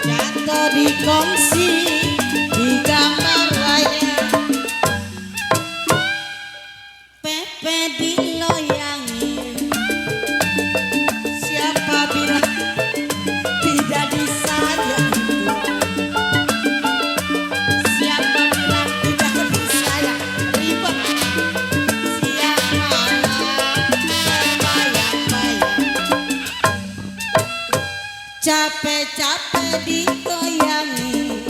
jatuh di kongsi di gambar wayang Pepe diloyangin siapa bilang tidak disayang siapa bilang tidak disayang ribet siapa terbayang-bayang capek-capek digoyangi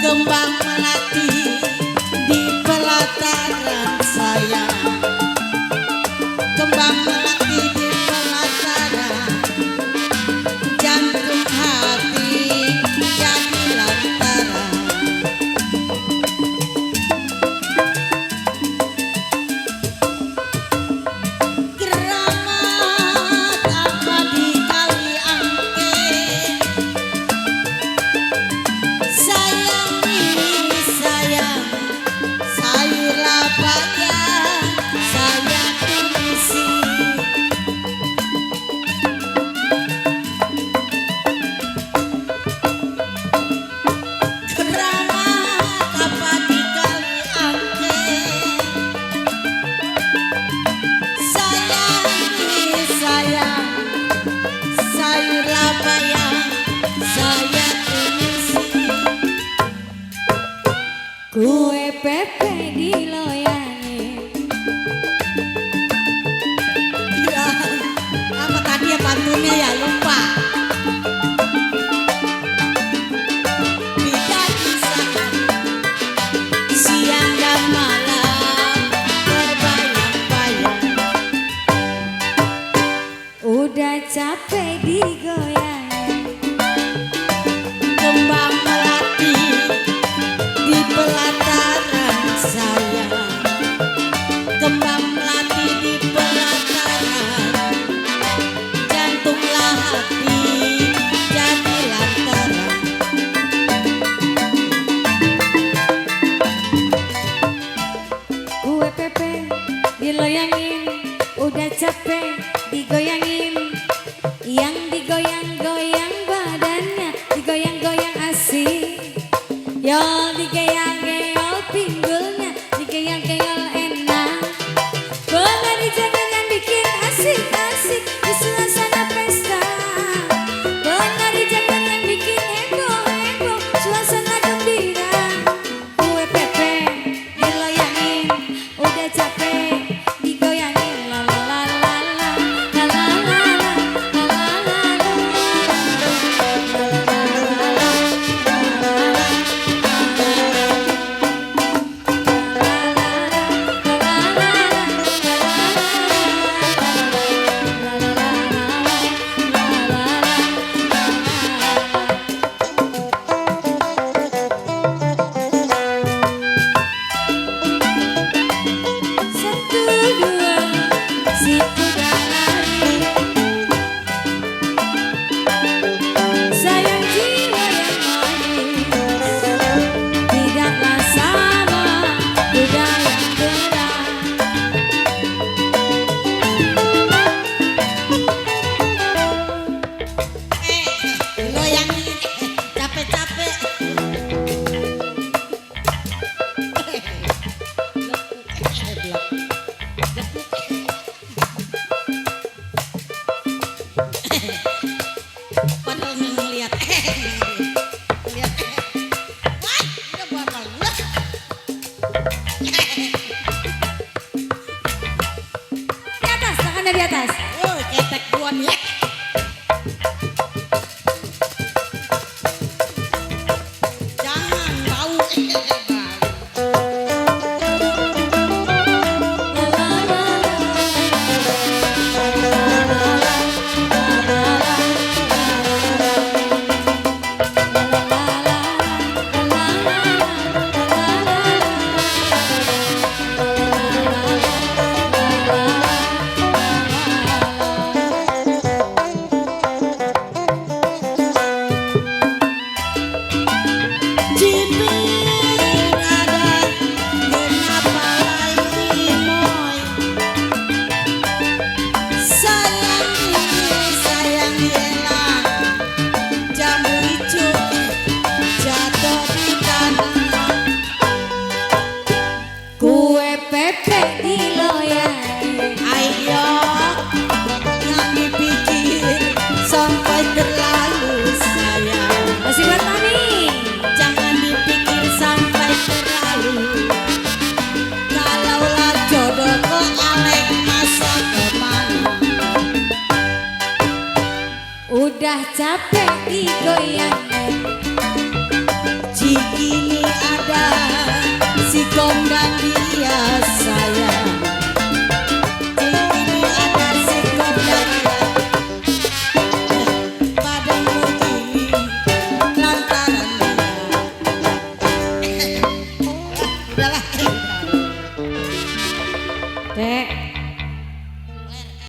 kembang melati di pelataran saya kembang melati di pelataran jantung hati jadi lantaran keramat apa di kali angke sayang ini sayang sayur lapanya saya tumisi keramat apa di kali angke sayang ini sayang sayur lapanya saya tumisi Kue Pepe diloyangin ya apa tadi ya pantunnya ya lupa tidak bisa siang dan malam terbayang-bayang udah capek digoyangin kembang melati di pelataran saya kembang melati di pelataran jantunglah hati jadi lantaran Kue Pepe diloyangin udah capek digoyangin yang digoyang-goyang badannya digoyang-goyang asik yo digoyang-goyang pinggulnya digoyang-goyang enak penari jangan yang bikin asik-asik di suasana pesta penari jangan yang bikin heboh-heboh suasana gembira Kue Pepe diloyangin udah capek digoyangin la la la la la la la la la la la la goyangin. Cikini ada si kondang dia sayang. Cikini ada si kondang dia padang begini lantaran dia. Udahlah.